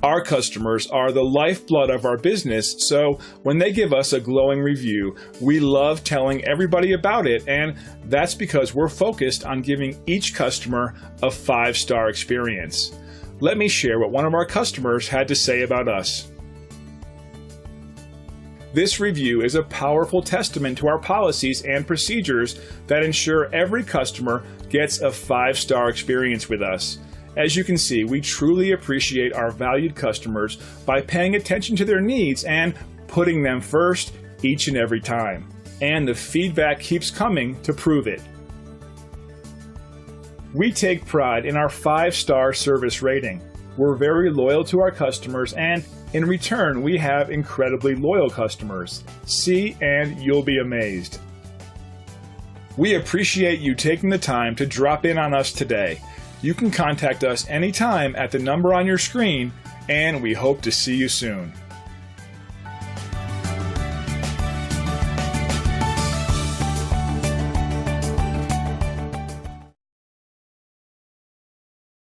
Our customers are the lifeblood of our business, so when they give us a glowing review, we love telling everybody about it, and that's because we're focused on giving each customer a 5-star experience. Let me share what one of our customers had to say about us. This review is a powerful testament to our policies and procedures that ensure every customer gets a 5-star experience with us. As you can see, we truly appreciate our valued customers by paying attention to their needs and putting them first each and every time. And the feedback keeps coming to prove it. We take pride in our 5-star service rating. We're very loyal to our customers, and in return, we have incredibly loyal customers. See, and you'll be amazed. We appreciate you taking the time to drop in on us today. You can contact us anytime at the number on your screen, and we hope to see you soon.